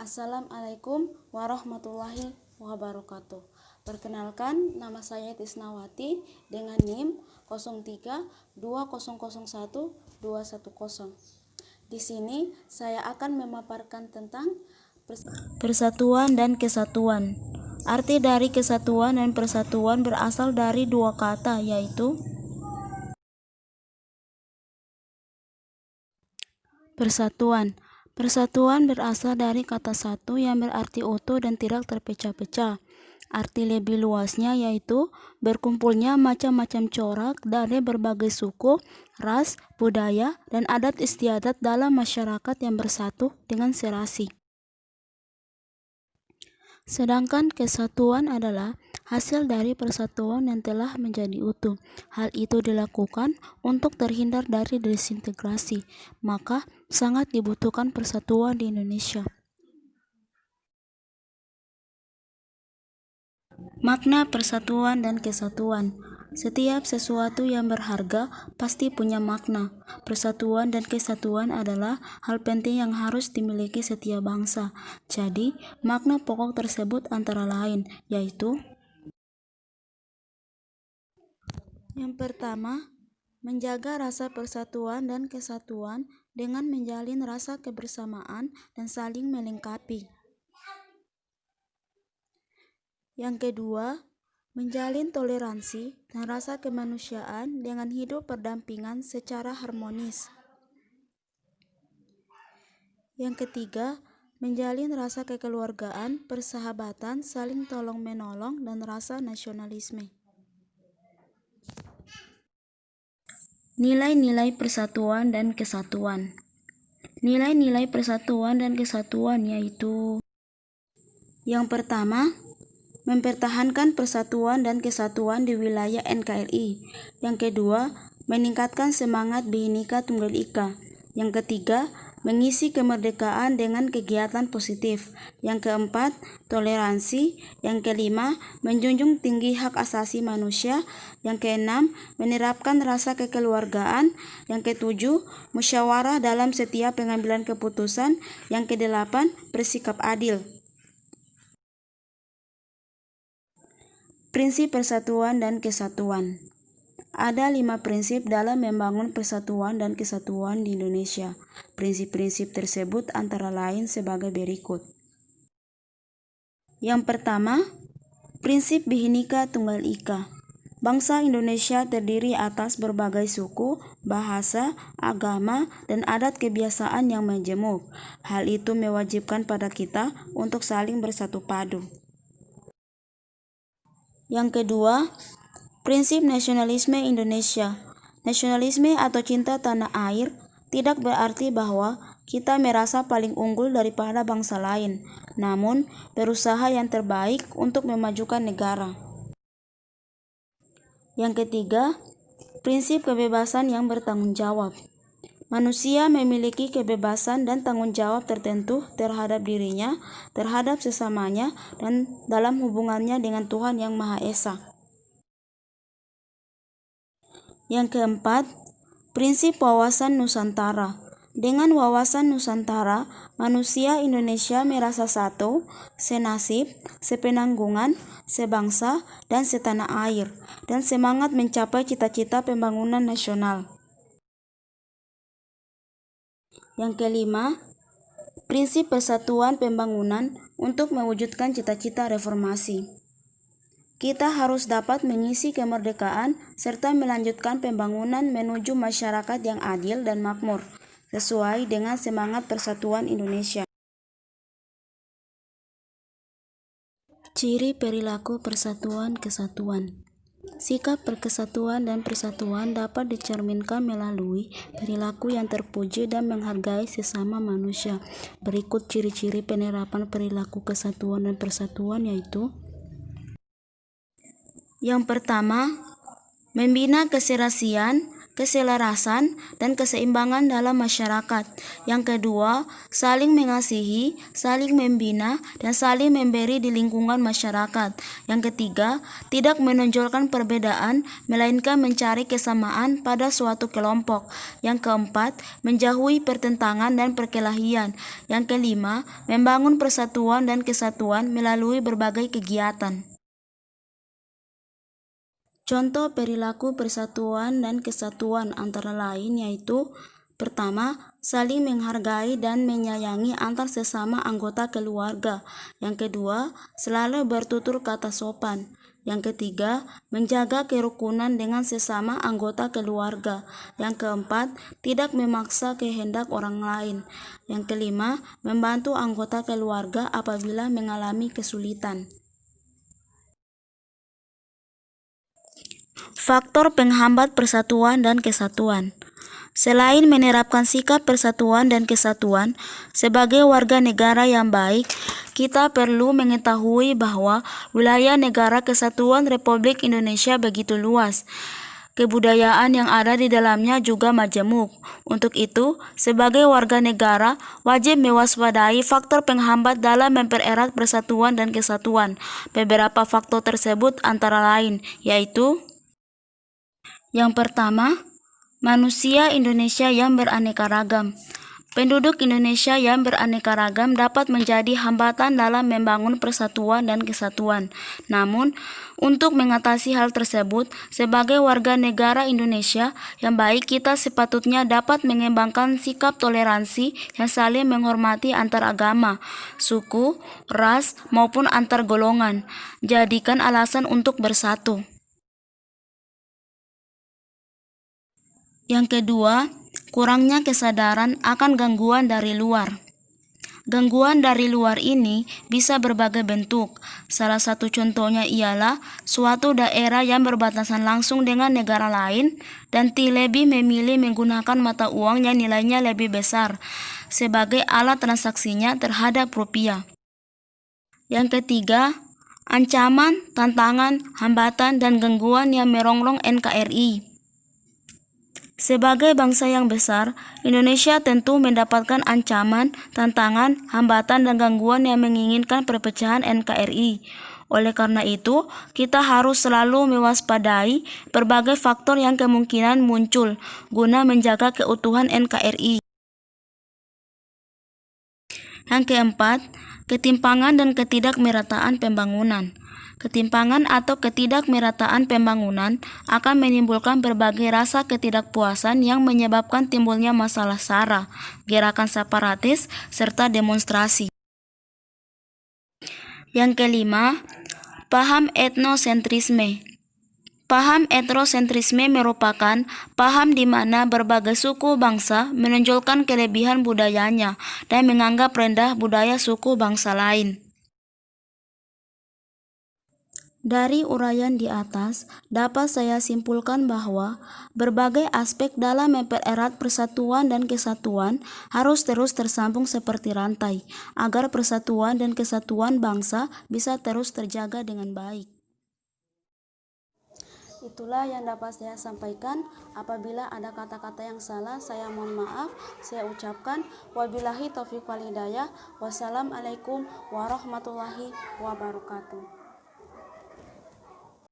Assalamualaikum warahmatullahi wabarakatuh. Perkenalkan, nama saya Tisnawati dengan NIM 032001 210. Di sini saya akan memaparkan tentang persatuan dan kesatuan. Arti dari kesatuan dan persatuan berasal dari dua kata, yaitu persatuan. Persatuan berasal dari kata satu yang berarti utuh dan tidak terpecah-pecah. Arti lebih luasnya yaitu berkumpulnya macam-macam corak dari berbagai suku, ras, budaya, dan adat istiadat dalam masyarakat yang bersatu dengan serasi. Sedangkan kesatuan adalah hasil dari persatuan yang telah menjadi utuh. Hal itu dilakukan untuk terhindar dari desintegrasi, maka sangat dibutuhkan persatuan di Indonesia. Makna persatuan dan kesatuan. Setiap sesuatu yang berharga pasti punya makna. Persatuan dan kesatuan adalah hal penting yang harus dimiliki setiap bangsa. Jadi, makna pokok tersebut antara lain, yaitu yang pertama, menjaga rasa persatuan dan kesatuan dengan menjalin rasa kebersamaan dan saling melengkapi. Yang kedua, menjalin toleransi dan rasa kemanusiaan dengan hidup berdampingan secara harmonis. Yang ketiga, menjalin rasa kekeluargaan, persahabatan, saling tolong-menolong, dan rasa nasionalisme. Nilai-nilai persatuan dan kesatuan. Nilai-nilai persatuan dan kesatuan yaitu: yang pertama, mempertahankan persatuan dan kesatuan di wilayah NKRI. Yang kedua, meningkatkan semangat Bhinneka Tunggal Ika. Yang ketiga, mengisi kemerdekaan dengan kegiatan positif. Yang keempat, toleransi. Yang kelima, menjunjung tinggi hak asasi manusia. Yang keenam, menerapkan rasa kekeluargaan. Yang ketujuh, musyawarah dalam setiap pengambilan keputusan. Yang kedelapan, bersikap adil. Prinsip persatuan dan kesatuan. Ada 5 prinsip dalam membangun persatuan dan kesatuan di Indonesia. Prinsip-prinsip tersebut antara lain sebagai berikut. Yang pertama, prinsip Bhinneka Tunggal Ika. Bangsa Indonesia terdiri atas berbagai suku, bahasa, agama, dan adat kebiasaan yang majemuk. Hal itu mewajibkan pada kita untuk saling bersatu padu. Yang kedua, prinsip nasionalisme Indonesia. Nasionalisme atau cinta tanah air tidak berarti bahwa kita merasa paling unggul daripada bangsa lain, namun berusaha yang terbaik untuk memajukan negara. Yang ketiga, prinsip kebebasan yang bertanggung jawab. Manusia memiliki kebebasan dan tanggung jawab tertentu terhadap dirinya, terhadap sesamanya, dan dalam hubungannya dengan Tuhan Yang Maha Esa. Yang keempat, prinsip wawasan Nusantara. Dengan wawasan Nusantara, manusia Indonesia merasa satu, senasib, sepenanggungan, sebangsa, dan setanah air, dan semangat mencapai cita-cita pembangunan nasional. Yang kelima, prinsip persatuan pembangunan untuk mewujudkan cita-cita reformasi. Kita harus dapat mengisi kemerdekaan serta melanjutkan pembangunan menuju masyarakat yang adil dan makmur, sesuai dengan semangat persatuan Indonesia. Ciri perilaku persatuan kesatuan. Sikap berkesatuan dan persatuan dapat dicerminkan melalui perilaku yang terpuji dan menghargai sesama manusia. Berikut ciri-ciri penerapan perilaku kesatuan dan persatuan yaitu: yang pertama, membina keserasian keselarasan, dan keseimbangan dalam masyarakat. Yang kedua, saling mengasihi, saling membina, dan saling memberi di lingkungan masyarakat. Yang ketiga, tidak menonjolkan perbedaan, melainkan mencari kesamaan pada suatu kelompok. Yang keempat, menjauhi pertentangan dan perkelahian. Yang kelima, membangun persatuan dan kesatuan melalui berbagai kegiatan. Contoh perilaku persatuan dan kesatuan antara lain yaitu: pertama, saling menghargai dan menyayangi antar sesama anggota keluarga. Yang kedua, selalu bertutur kata sopan. Yang ketiga, menjaga kerukunan dengan sesama anggota keluarga. Yang keempat, tidak memaksa kehendak orang lain. Yang kelima, membantu anggota keluarga apabila mengalami kesulitan. Faktor penghambat persatuan dan kesatuan. Selain menerapkan sikap persatuan dan kesatuan, sebagai warga negara yang baik, kita perlu mengetahui bahwa wilayah Negara Kesatuan Republik Indonesia begitu luas. Kebudayaan yang ada di dalamnya juga majemuk. Untuk itu, sebagai warga negara, wajib mewaspadai faktor penghambat dalam mempererat persatuan dan kesatuan. Beberapa faktor tersebut antara lain, yaitu: yang pertama, manusia Indonesia yang beraneka ragam. Penduduk Indonesia yang beraneka ragam dapat menjadi hambatan dalam membangun persatuan dan kesatuan. Namun, untuk mengatasi hal tersebut, sebagai warga negara Indonesia yang baik, kita sepatutnya dapat mengembangkan sikap toleransi yang saling menghormati antar agama, suku, ras, maupun antar golongan. Jadikan alasan untuk bersatu. Yang kedua, kurangnya kesadaran akan gangguan dari luar. Gangguan dari luar ini bisa berbagai bentuk. Salah satu contohnya ialah suatu daerah yang berbatasan langsung dengan negara lain dan lebih memilih menggunakan mata uang yang nilainya lebih besar sebagai alat transaksinya terhadap rupiah. Yang ketiga, ancaman, tantangan, hambatan, dan gangguan yang merongrong NKRI. Sebagai bangsa yang besar, Indonesia tentu mendapatkan ancaman, tantangan, hambatan, dan gangguan yang menginginkan perpecahan NKRI. Oleh karena itu, kita harus selalu mewaspadai berbagai faktor yang kemungkinan muncul guna menjaga keutuhan NKRI. Yang keempat, ketimpangan dan ketidakmerataan pembangunan. Ketimpangan atau ketidakmerataan pembangunan akan menimbulkan berbagai rasa ketidakpuasan yang menyebabkan timbulnya masalah SARA, gerakan separatis, serta demonstrasi. Yang kelima, paham etnosentrisme. Paham etnosentrisme merupakan paham di mana berbagai suku bangsa menonjolkan kelebihan budayanya dan menganggap rendah budaya suku bangsa lain. Dari uraian di atas, dapat saya simpulkan bahwa berbagai aspek dalam mempererat persatuan dan kesatuan harus terus tersambung seperti rantai, agar persatuan dan kesatuan bangsa bisa terus terjaga dengan baik. Itulah yang dapat saya sampaikan. Apabila ada kata-kata yang salah, saya mohon maaf. Saya ucapkan wabillahi taufiq wal hidayah. Wassalamualaikum warahmatullahi wabarakatuh.